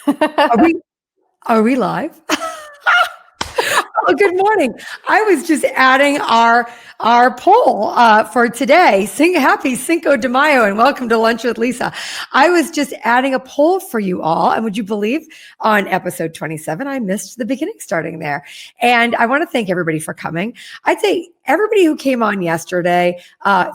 Are we are we live? Oh, good morning. I was just adding our poll for today. Happy Cinco de Mayo and welcome to Lunch with Lisa. I was just adding a poll for you all, and would you believe on episode 27 I missed the beginning starting there. And I want to thank everybody for coming. I'd say everybody who came on yesterday,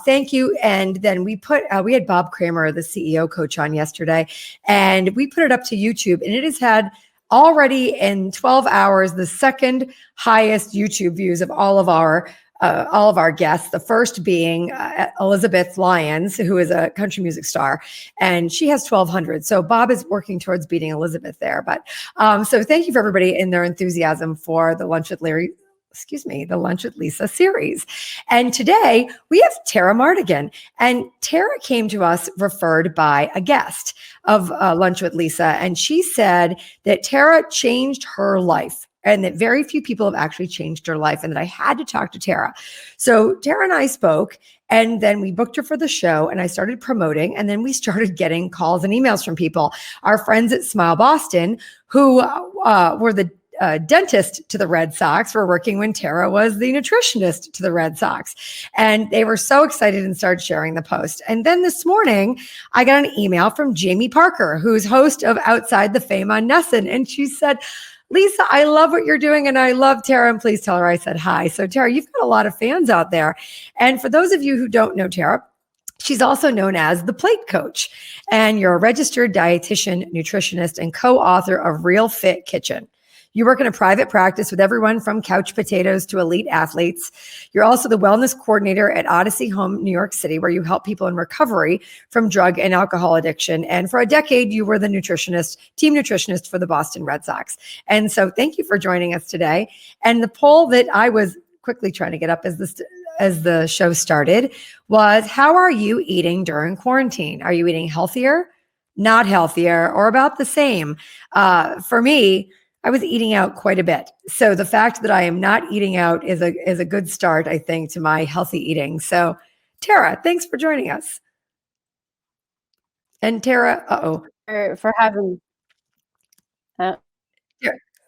thank you. And then we had Bob Kramer, the CEO coach, on yesterday, and we put it up to YouTube, and it has had already in 12 hours the second highest YouTube views of all of our guests. The first being Elizabeth Lyons, who is a country music star, and she has 1,200. So Bob is working towards beating Elizabeth there. But so thank you for everybody in their enthusiasm for the Lunch with Lisa series. And today we have Tara Mardigan. And Tara came to us referred by a guest of Lunch with Lisa. And she said that Tara changed her life and that very few people have actually changed her life and that I had to talk to Tara. So Tara and I spoke, and then we booked her for the show, and I started promoting, and then we started getting calls and emails from people. Our friends at Smile Boston, who were the dentist to the Red Sox, were working when Tara was the nutritionist to the Red Sox. And they were so excited and started sharing the post. And then this morning, I got an email from Jamie Parker, who's host of Outside the Fame on Nessun. And she said, Lisa, I love what you're doing, and I love Tara, and please tell her I said hi. So Tara, you've got a lot of fans out there. And for those of you who don't know Tara, she's also known as the Plate Coach, and you're a registered dietitian, nutritionist, and co-author of Real Fit Kitchen. You work in a private practice with everyone from couch potatoes to elite athletes. You're also the wellness coordinator at Odyssey Home, New York City, where you help people in recovery from drug and alcohol addiction. And for a decade, you were the team nutritionist for the Boston Red Sox. And so thank you for joining us today. And the poll that I was quickly trying to get up as the show started was, how are you eating during quarantine? Are you eating healthier, not healthier, or about the same? For me, I was eating out quite a bit. So the fact that I am not eating out is a good start, I think, to my healthy eating. So Tara, thanks for joining us. And Tara, for having.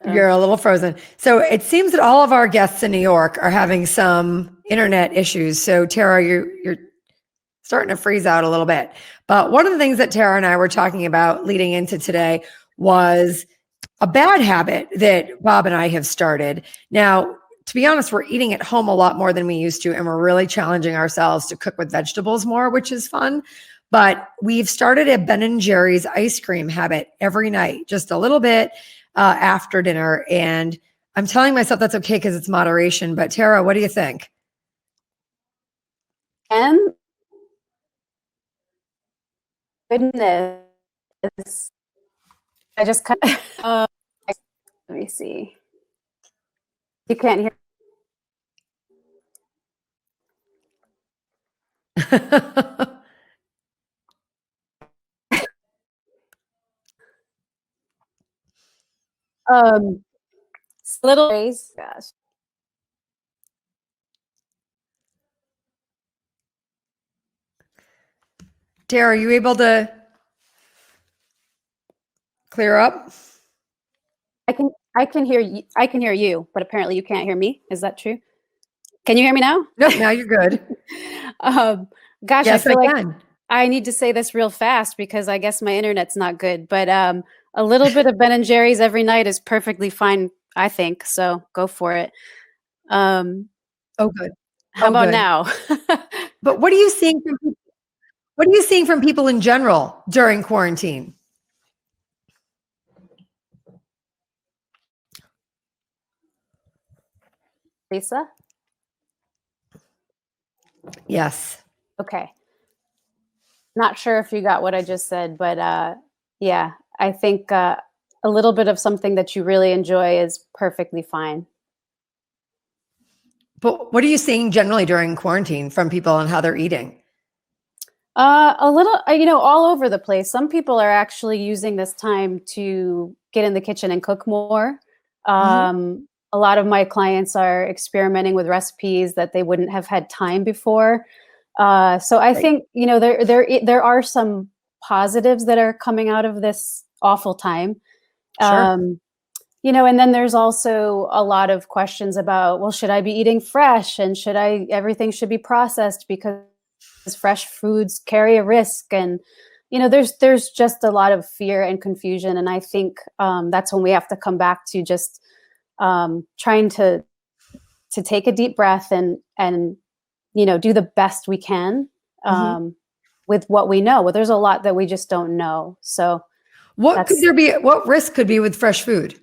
You're a little frozen. So it seems that all of our guests in New York are having some internet issues. So Tara, you're starting to freeze out a little bit. But one of the things that Tara and I were talking about leading into today was a bad habit that Bob and I have started. Now, to be honest, we're eating at home a lot more than we used to, and we're really challenging ourselves to cook with vegetables more, which is fun. But we've started a Ben & Jerry's ice cream habit every night, just a little bit after dinner. And I'm telling myself that's okay because it's moderation. But Tara, what do you think? Goodness. I just kind of, let me see. You can't hear. Little ways. Gosh. Tara, are you able to clear up? I can hear you. I can hear you, but apparently you can't hear me. Is that true? Can you hear me now? Nope, now you're good. Gosh, yes, I feel can. I need to say this real fast because I guess my internet's not good. But a little bit of Ben & Jerry's every night is perfectly fine, I think. So go for it. Oh, good. How about now? But what are you seeing from people? What are you seeing from people in general during quarantine? Lisa? Yes. Okay. Not sure if you got what I just said, but yeah, I think a little bit of something that you really enjoy is perfectly fine. But what are you seeing generally during quarantine from people on how they're eating? A little, all over the place. Some people are actually using this time to get in the kitchen and cook more. A lot of my clients are experimenting with recipes that they wouldn't have had time before. So I think, there are some positives that are coming out of this awful time. Sure. And then there's also a lot of questions about, well, should I be eating fresh, and everything should be processed because fresh foods carry a risk. And, there's just a lot of fear and confusion. And I think that's when we have to come back to just trying to take a deep breath and do the best we can with what we know. Well, there's a lot that we just don't know. So what risk could be with fresh food?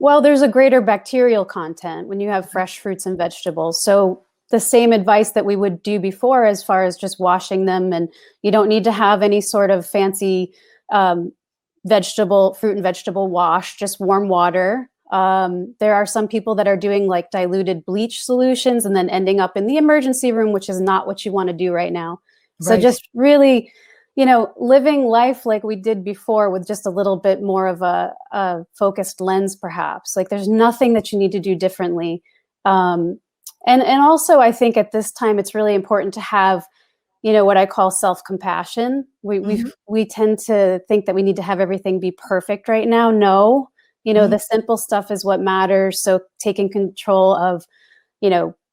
Well, there's a greater bacterial content when you have fresh fruits and vegetables. So the same advice that we would do before, as far as just washing them, and you don't need to have any sort of fancy fruit and vegetable wash, just warm water. There are some people that are doing like diluted bleach solutions and then ending up in the emergency room, which is not what you want to do right now. So just really, living life like we did before, with just a little bit more of a focused lens, perhaps. Like, there's nothing that you need to do differently. And also, I think at this time, it's really important to have, what I call self-compassion. We tend to think that we need to have everything be perfect right now. No, the simple stuff is what matters. So taking control of,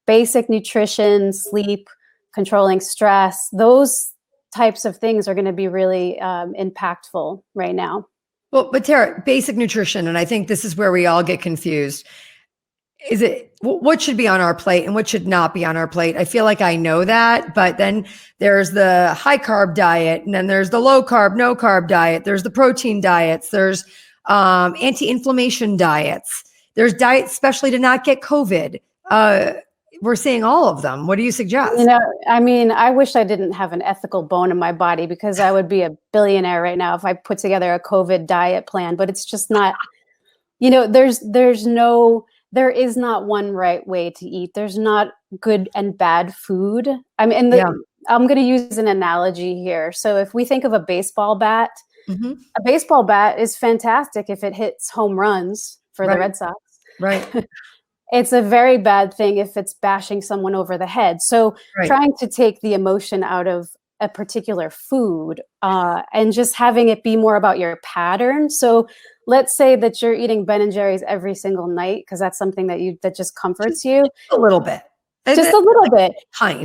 basic nutrition, sleep, controlling stress, those types of things are going to be really impactful right now. Well, but Tara, basic nutrition, and I think this is where we all get confused. Is it what should be on our plate and what should not be on our plate? I feel like I know that, but then there's the high carb diet, and then there's the low carb, no carb diet. There's the protein diets. There's anti-inflammation diets. There's diets especially to not get COVID. We're seeing all of them. What do you suggest? I wish I didn't have an ethical bone in my body, because I would be a billionaire right now if I put together a COVID diet plan, but it's just not, there is not one right way to eat. There's not good and bad food. I'm going to use an analogy here. So if we think of a baseball bat, a baseball bat is fantastic if it hits home runs for the Red Sox. Right. It's a very bad thing if it's bashing someone over the head. So trying to take the emotion out of a particular food and just having it be more about your pattern. So let's say that you're eating Ben & Jerry's every single night, because that's something that just comforts you. A little bit. Just a little bit. Tiny.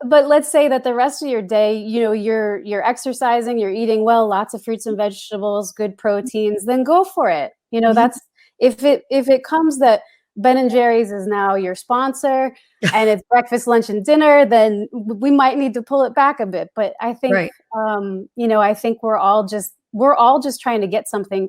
But let's say that the rest of your day, you're exercising, you're eating well, lots of fruits and vegetables, good proteins, then go for it. That's if it comes that Ben & Jerry's is now your sponsor and it's breakfast, lunch, and dinner, then we might need to pull it back a bit. But I think, I think we're all just trying to get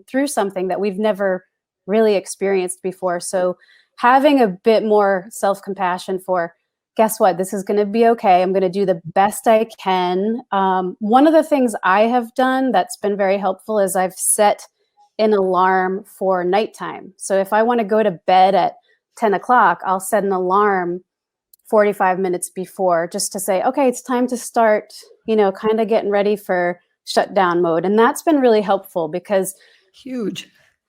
through something that we've never really experienced before. So having a bit more self-compassion for, guess what, this is going to be okay. I'm going to do the best I can. One of the things I have done that's been very helpful is I've set an alarm for nighttime. So if I want to go to bed at 10 o'clock, I'll set an alarm 45 minutes before, just to say, okay, it's time to start, kind of getting ready for shutdown mode. And that's been really helpful, because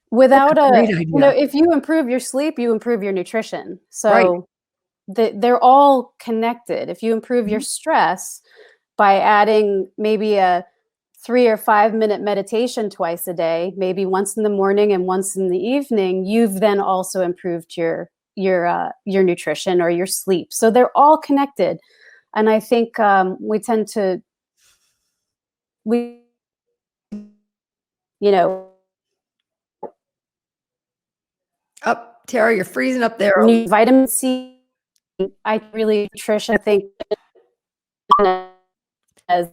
without if you improve your sleep, you improve your nutrition. So they're all connected. If you improve your stress by adding maybe a 3 or 5 minute meditation twice a day, maybe once in the morning and once in the evening, you've then also improved your nutrition or your sleep. So they're all connected. And I think we tend to, Tara, you're freezing up there. Vitamin C, I really nutrition, I think, as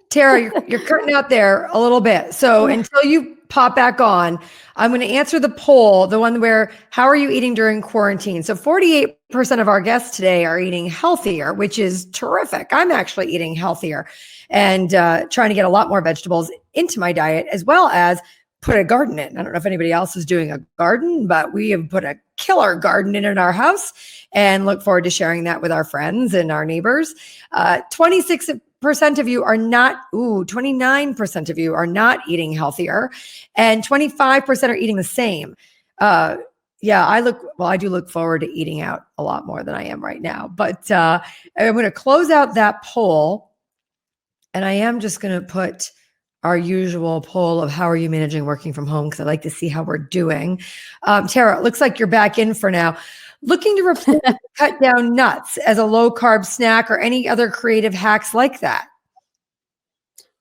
Tara, you're cutting out there a little bit. So until you pop back on, I'm going to answer the poll, the one where, how are you eating during quarantine? So 48% of our guests today are eating healthier, which is terrific. I'm actually eating healthier and trying to get a lot more vegetables into my diet, as well as put a garden in. I don't know if anybody else is doing a garden, but we have put a killer garden in our house and look forward to sharing that with our friends and our neighbors. 26% of you are not, 29% of you are not eating healthier, and 25% are eating the same. I do look forward to eating out a lot more than I am right now, but I'm going to close out that poll, and I am just going to put our usual poll of how are you managing working from home, because I like to see how we're doing. Tara, it looks like you're back in for now. Looking to replace cut down nuts as a low carb snack or any other creative hacks like that?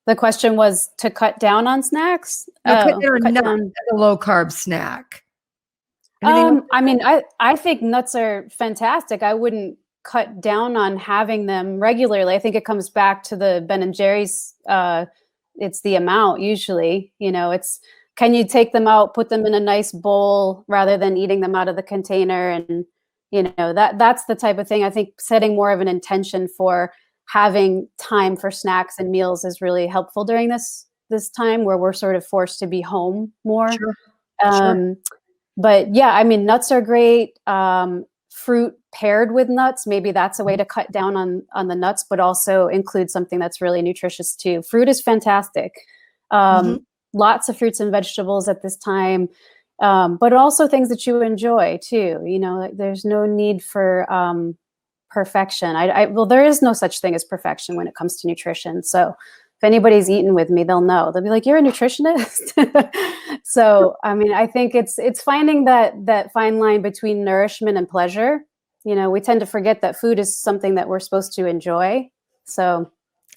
The question was to cut down on snacks? No, cut down Cut nuts down. as a low carb snack. Anything I mean, I think nuts are fantastic. I wouldn't cut down on having them regularly. I think it comes back to the Ben and Jerry's. It's the amount usually. It's, can you take them out, put them in a nice bowl rather than eating them out of the container, and that's the type of thing. I think setting more of an intention for having time for snacks and meals is really helpful during this time where we're sort of forced to be home more. Sure. But yeah, I mean, nuts are great. Fruit paired with nuts, maybe that's a way to cut down on the nuts, but also include something that's really nutritious too. Fruit is fantastic. Lots of fruits and vegetables at this time, but also things that you enjoy too. There's no need for perfection. Well, there is no such thing as perfection when it comes to nutrition. So if anybody's eaten with me, they'll know. They'll be like, "You're a nutritionist." So, I mean, I think it's finding that fine line between nourishment and pleasure. We tend to forget that food is something that we're supposed to enjoy. So,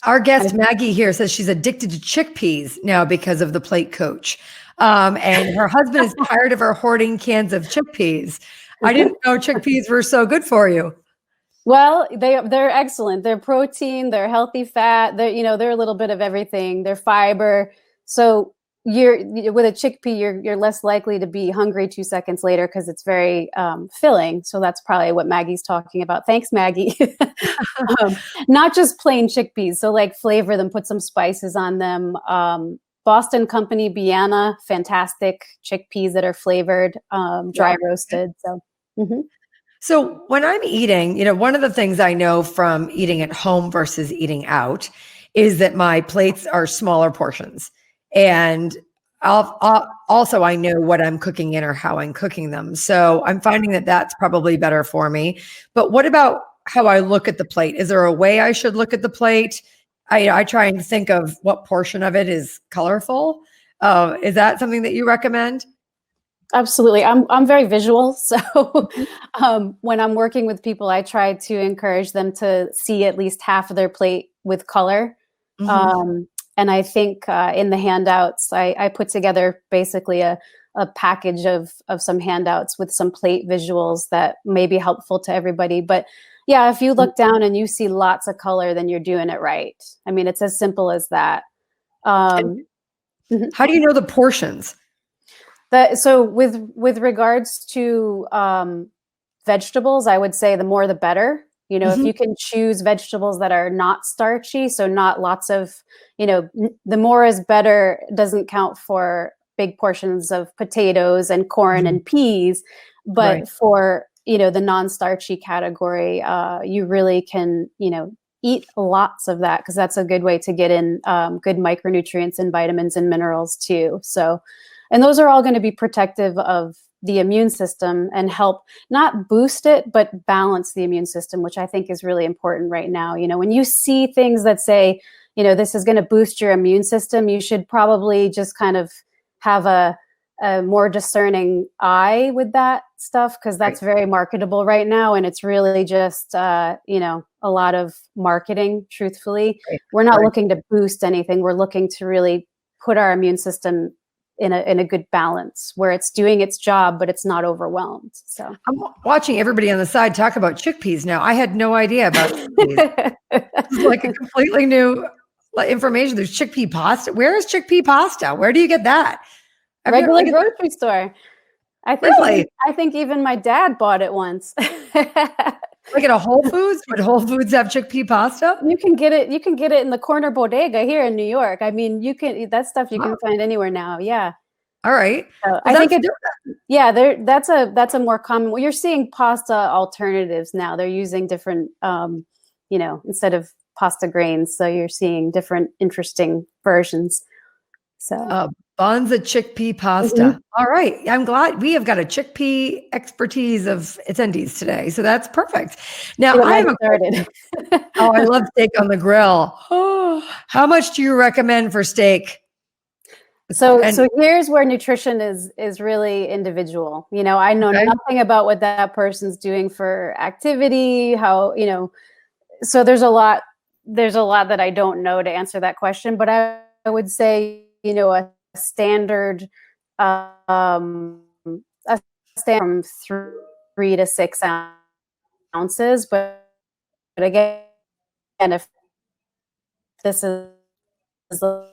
our guest Maggie here says she's addicted to chickpeas now because of the plate coach, and her husband is tired of her hoarding cans of chickpeas. I didn't know chickpeas were so good for you. Well, they're excellent. They're protein, they're healthy fat, they're a little bit of everything. They're fiber. So with a chickpea, you're less likely to be hungry 2 seconds later because it's very filling. So that's probably what Maggie's talking about. Thanks, Maggie. Not just plain chickpeas. So like flavor them, put some spices on them. Boston Company Biana, fantastic chickpeas that are flavored, dry roasted. So. Mm-hmm. So when I'm eating, one of the things I know from eating at home versus eating out is that my plates are smaller portions. And also I know what I'm cooking in or how I'm cooking them. So I'm finding that that's probably better for me. But what about how I look at the plate? Is there a way I should look at the plate? I try and think of what portion of it is colorful. Is that something that you recommend? Absolutely. I'm very visual. So when I'm working with people, I try to encourage them to see at least half of their plate with color. And I think in the handouts, I put together basically a package of some handouts with some plate visuals that may be helpful to everybody. But yeah, if you look down and you see lots of color, then you're doing it right. I mean, it's as simple as that. How do you know the portions? So with regards to vegetables, I would say the more the better. If you can choose vegetables that are not starchy, so not lots of, the more is better doesn't count for big portions of potatoes and corn and peas, but for, the non-starchy category, you really can, eat lots of that because that's a good way to get in good micronutrients and vitamins and minerals too. So, and those are all going to be protective of the immune system and help not boost it, but balance the immune system, which I think is really important right now. When you see things that say, this is going to boost your immune system, you should probably just kind of have a more discerning eye with that stuff because that's very marketable right now. And it's really just, a lot of marketing, truthfully. We're not looking to boost anything. We're looking to really put our immune system in a good balance where it's doing its job, but it's not overwhelmed. So I'm watching everybody on the side talk about chickpeas now. I had no idea about chickpeas. This is like a completely new information. There's chickpea pasta. Where is chickpea pasta? Where do you get that? Regular grocery store. I think even my dad bought it once. Like at a Whole Foods? Would Whole Foods have chickpea pasta? You can get it in the corner bodega here in New York. I mean, that stuff you can find anywhere now. Yeah. All right. So I think that's a more common. Well, you're seeing pasta alternatives now. They're using different, instead of pasta grains. So you're seeing different interesting versions. So buns of chickpea pasta. All right. I'm glad we have got a chickpea expertise of attendees today. So that's perfect. Now I love steak on the grill. Oh, how much do you recommend for steak? So And here's where nutrition is really individual. I know okay. nothing about what that person's doing for activity, how, so there's a lot that I don't know to answer that question, but I would say, a standard um a standard from 3 to 6 ounces, but again, if this is the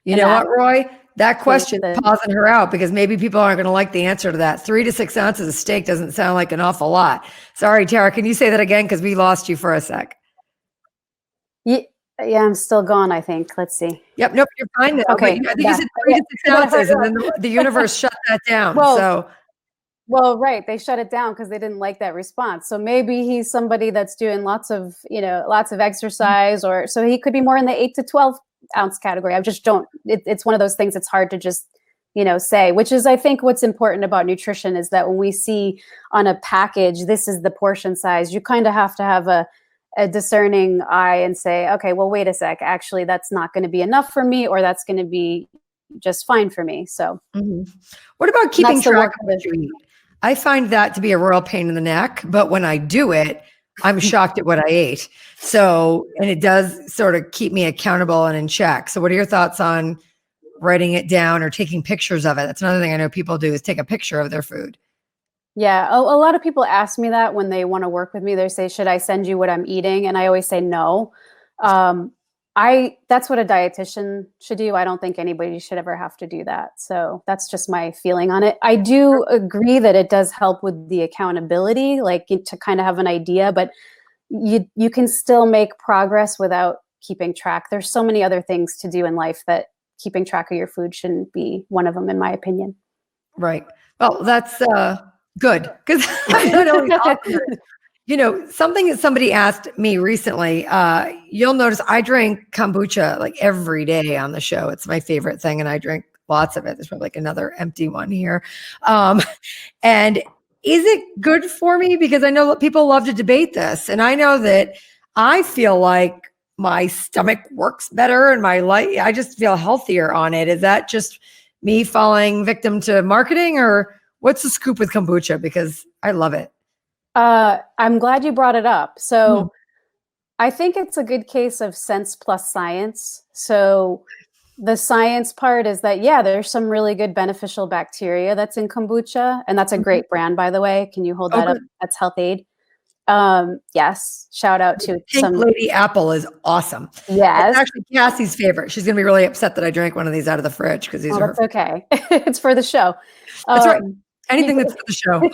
You an know what, Roy? That athlete, question then pausing her out because maybe people aren't going to like the answer to that. 3 to 6 ounces of steak doesn't sound like an awful lot. Sorry, Tara. Can you say that again? Because we lost you for a sec. yeah, I'm still gone, I think. Let's see. Yep. Nope. You're fine now. But Okay, I think you yeah. said 3 to 6 I gotta hurry ounces, and up. then the universe shut that down. Well, So Well, right. They shut it down because they didn't like that response. So maybe he's somebody that's doing lots of exercise, or so he could be more in the 8 to 12 ounce category. I just don't. It's one of those things. It's hard to just say. Which is, I think, what's important about nutrition is that when we see on a package, this is the portion size. You kind of have to have a discerning eye and say, okay, well, wait a sec. Actually, that's not going to be enough for me, or that's going to be just fine for me. So, what about keeping that's the track work of what you eat? I find that to be a royal pain in the neck, but when I do it, I'm shocked at what I ate. So, and it does sort of keep me accountable and in check. So, what are your thoughts on writing it down or taking pictures of it? That's another thing I know people do is take a picture of their food. Yeah, a lot of people ask me that when they want to work with me. They say, "Should I send you what I'm eating?" And I always say no. Um, that's what a dietitian should do. I don't think anybody should ever have to do that. So that's just my feeling on it. I do agree that it does help with the accountability, like to kind of have an idea, but you can still make progress without keeping track. There's so many other things to do in life that keeping track of your food shouldn't be one of them, in my opinion. Right. Well, that's good because I not only something that somebody asked me recently, you'll notice I drink kombucha like every day on the show. It's my favorite thing, and I drink lots of it. There's probably like another empty one here. Um, and is it good for me? Because I know that people love to debate this, and I know that I feel like my stomach works better and I just feel healthier on it. Is that just me falling victim to marketing, or what's the scoop with kombucha? Because I love it. I'm glad you brought it up. Mm. So I think it's a good case of sense plus science. So the science part is that, yeah, there's some really good beneficial bacteria that's in kombucha. And that's a Mhm. great brand, by the way. Can you hold Oh, that up? good. That's Health Aid. Yes. Shout out to Pink some. Lady Apple is awesome. It's Yes. actually Cassie's favorite. She's going to be really upset that I drank one of these out of the fridge because these Oh, are her. that's okay. It's for the show. That's right. Um, Anything that's for the show.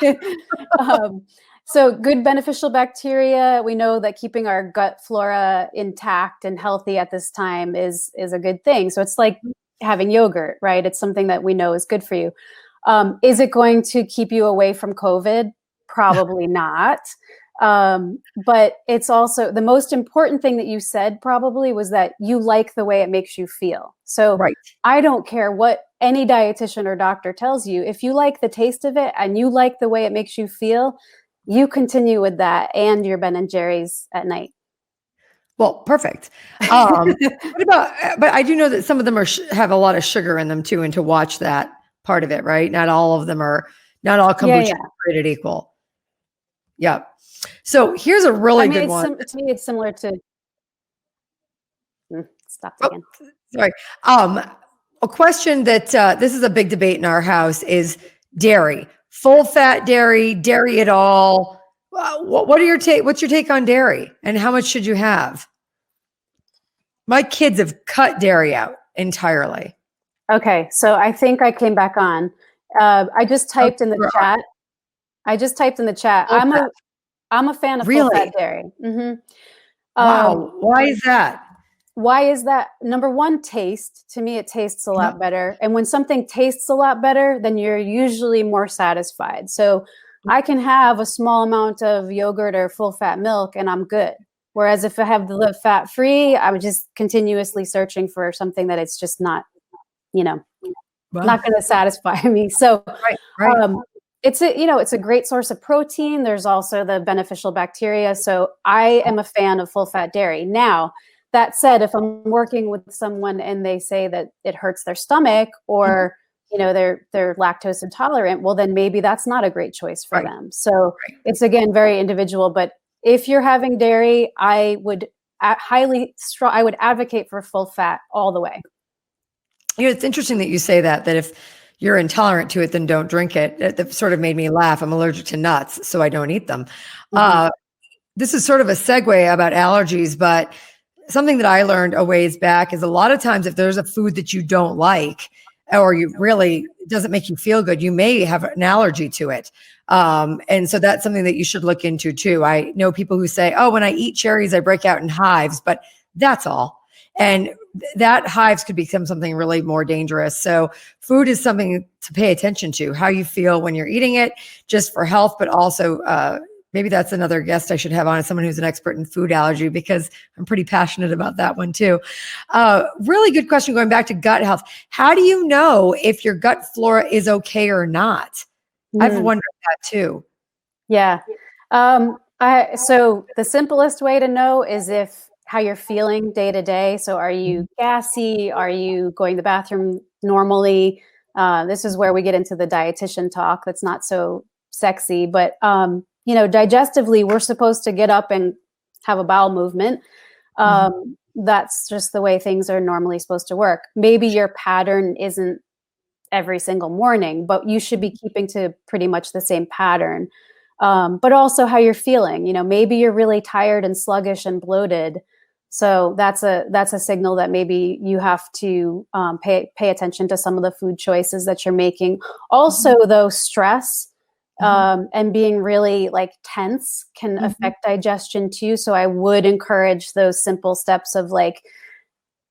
um, so good beneficial bacteria. We know that keeping our gut flora intact and healthy at this time is a good thing. So it's like having yogurt, right? It's something that we know is good for you. Is it going to keep you away from COVID? Probably not. But it's also the most important thing that you said probably was that you like the way it makes you feel. So Right. I don't care what any dietitian or doctor tells you. If you like the taste of it and you like the way it makes you feel, you continue with that and your Ben and Jerry's at night. Well, perfect. What about, but I do know that some of them have a lot of sugar in them too, and to watch that part of it, right? Not all of them are, not all kombucha Yeah. is created equal. Yeah. So here's a really good one. To me, it's similar to. Stopped Oh, again. sorry. A question that this is a big debate in our house is dairy, full fat dairy, dairy at all. What are your take? What's your take on dairy, and how much should you have? My kids have cut dairy out entirely. Okay, so I think I came back on. I just typed in the chat. Full fat. I'm a fan of full Really? fat dairy. Wow. Why is that? Why is that? Number one, taste. To me, it tastes a lot better. And when something tastes a lot better, then you're usually more satisfied. So I can have a small amount of yogurt or full fat milk and I'm good. Whereas if I have the fat free, I'm just continuously searching for something that it's just not, Wow. not going to satisfy me. So Right. it's a great source of protein. There's also the beneficial bacteria. So I am a fan of full fat dairy. Now, that said, if I'm working with someone and they say that it hurts their stomach, or they're lactose intolerant, well, then maybe that's not a great choice for Right. them. So Right. it's, again, very individual. But if you're having dairy, I would I would advocate for full fat all the way. It's interesting that you say that if you're intolerant to it, then don't drink it. That sort of made me laugh. I'm allergic to nuts, so I don't eat them. Mm-hmm. This is sort of a segue about allergies, but something that I learned a ways back is a lot of times if there's a food that you don't like, or you really doesn't make you feel good, you may have an allergy to it. And so that's something that you should look into too. I know people who say, oh, when I eat cherries, I break out in hives, but that's all. And that hives could become something really more dangerous. So food is something to pay attention to, how you feel when you're eating it, just for health, but also, maybe that's another guest I should have on, someone who's an expert in food allergy, because I'm pretty passionate about that one too. Really good question going back to gut health. How do you know if your gut flora is okay or not? I've wondered that too. Yeah. So the simplest way to know is how you're feeling day to day. So are you gassy? Are you going to the bathroom normally? This is where we get into the dietitian talk. That's not so sexy, but digestively, we're supposed to get up and have a bowel movement. That's just the way things are normally supposed to work. Maybe your pattern isn't every single morning, but you should be keeping to pretty much the same pattern. But also how you're feeling. Maybe you're really tired and sluggish and bloated. So that's a signal that maybe you have to pay attention to some of the food choices that you're making. Also, though, stress and being really tense can affect digestion too. So I would encourage those simple steps of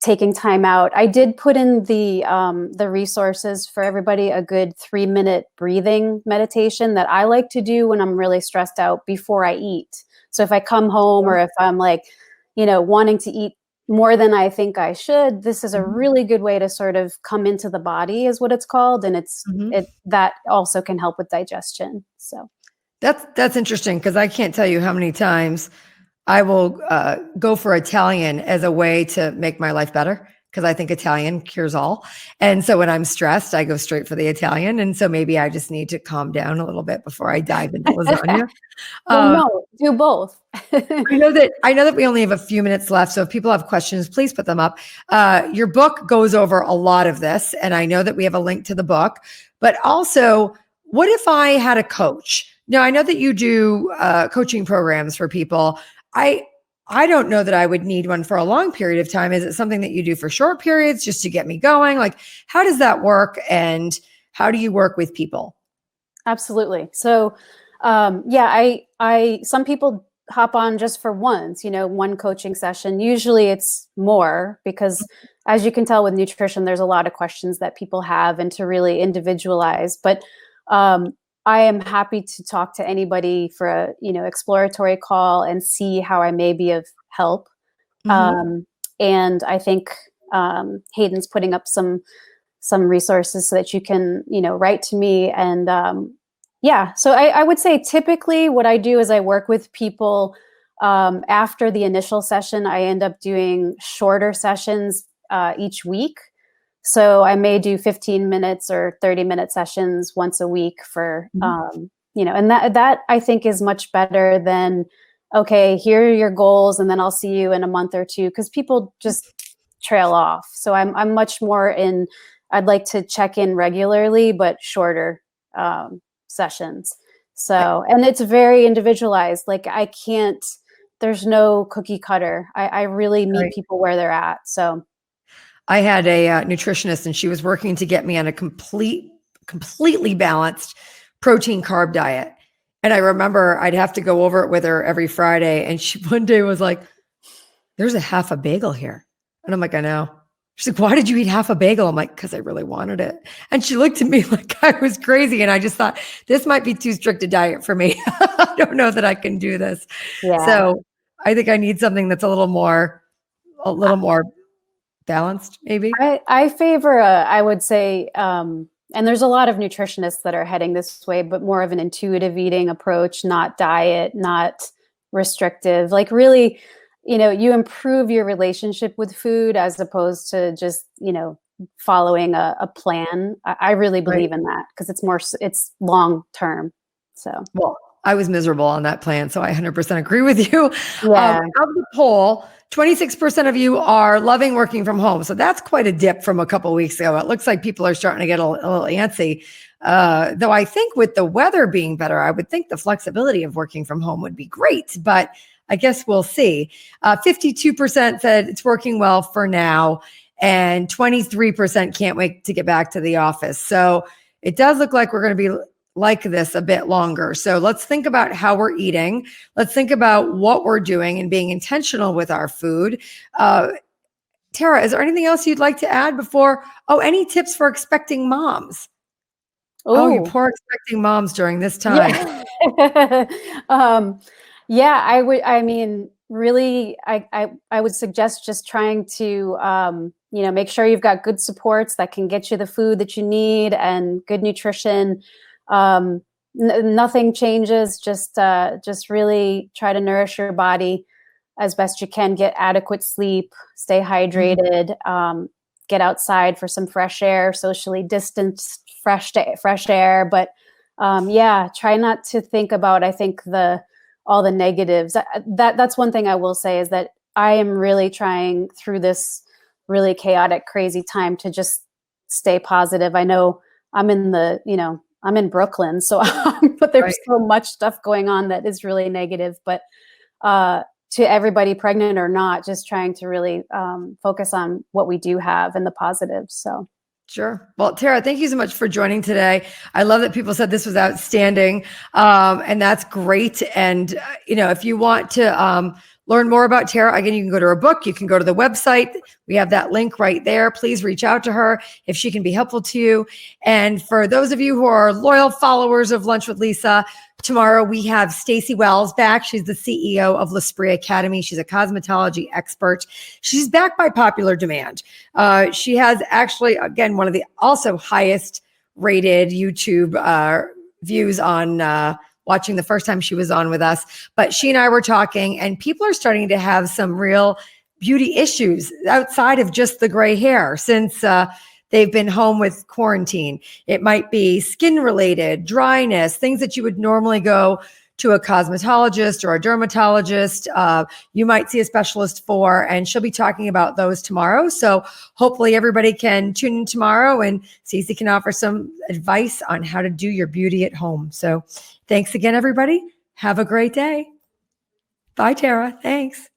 taking time out. I did put in the resources for everybody, a good 3-minute breathing meditation that I like to do when I'm really stressed out before I eat. So if I come home or if I'm wanting to eat more than I think I should, this is a really good way to sort of come into the body, is what it's called. And that also can help with digestion. So that's interesting, because I can't tell you how many times I will go for Italian as a way to make my life better, because I think Italian cures all. And so when I'm stressed, I go straight for the Italian. And so maybe I just need to calm down a little bit before I dive into lasagna. Well, no, do both. I know that we only have a few minutes left. So if people have questions, please put them up. Your book goes over a lot of this, and I know that we have a link to the book. But also, what if I had a coach? Now, I know that you do coaching programs for people. I don't know that I would need one for a long period of time. Is it something that you do for short periods just to get me going? How does that work, and how do you work with people? Absolutely. So, some people hop on just for once, one coaching session. Usually it's more, because as you can tell with nutrition, there's a lot of questions that people have, and to really individualize. But I am happy to talk to anybody for a exploratory call and see how I may be of help. And I think Hayden's putting up some resources so that you can write to me. And so I would say typically what I do is I work with people after the initial session. I end up doing shorter sessions each week. So I may do 15 minutes or 30-minute sessions once a week for, and that I think is much better than, okay, here are your goals, and then I'll see you in a month or two, because people just trail off. So I'm much more I'd like to check in regularly, but shorter sessions. So, and it's very individualized. There's no cookie cutter. I really meet people where they're at. So I had a nutritionist, and she was working to get me on a completely balanced protein carb diet. And I remember I'd have to go over it with her every Friday. And she one day was like, there's a half a bagel here. And I'm like, I know. She's like, why did you eat half a bagel? I'm like, because I really wanted it. And she looked at me like I was crazy. And I just thought, this might be too strict a diet for me. I don't know that I can do this. Yeah. So I think I need something that's a little more balanced, maybe. I favor, I would say, and there's a lot of nutritionists that are heading this way, but more of an intuitive eating approach, not diet, not restrictive. Really, you improve your relationship with food as opposed to just, following a plan. I really Right. believe in that because it's long term. So, Well, I was miserable on that plan, so I 100% agree with you. yeah. Of the poll, 26% of you are loving working from home. So that's quite a dip from a couple of weeks ago. It looks like people are starting to get a little antsy. Though I think with the weather being better, I would think the flexibility of working from home would be great, but I guess we'll see. 52% said it's working well for now, and 23% can't wait to get back to the office. So it does look like we're going to be like this a bit longer. So let's think about how we're eating. Let's think about what we're doing and being intentional with our food. Tara, is there anything else you'd like to add before? Oh, any tips for expecting moms? Oh, you Oh, poor expecting moms during this time. yeah. Yeah, I mean, really, I would suggest just trying to, make sure you've got good supports that can get you the food that you need and good nutrition. Nothing changes. Just really try to nourish your body as best you can. Get adequate sleep. Stay hydrated. Get outside for some fresh air. Socially distanced fresh air. But try not to think about. I think all the negatives. That's one thing I will say is that I am really trying through this really chaotic, crazy time to just stay positive. I know I'm in Brooklyn, so but there's Right. so much stuff going on that is really negative. But to everybody, pregnant or not, just trying to really focus on what we do have and the positives. So. Sure. Well, Tara, thank you so much for joining today. I love that people said this was outstanding. And that's great. And, if you want to learn more about Tara, again, you can go to her book. You can go to the website. We have that link right there. Please reach out to her if she can be helpful to you. And for those of you who are loyal followers of Lunch with Lisa, tomorrow we have Stacey Wells back. She's the CEO of L'Esprit Academy. She's a cosmetology expert. She's back by popular demand. She has actually, again, one of the also highest rated YouTube views on watching the first time she was on with us. But she and I were talking, and people are starting to have some real beauty issues outside of just the gray hair since they've been home with quarantine. It might be skin related, dryness, things that you would normally go to a cosmetologist or a dermatologist. You might see a specialist for, and she'll be talking about those tomorrow. So hopefully everybody can tune in tomorrow and Cece can offer some advice on how to do your beauty at home. So thanks again, everybody. Have a great day. Bye, Tara. Thanks.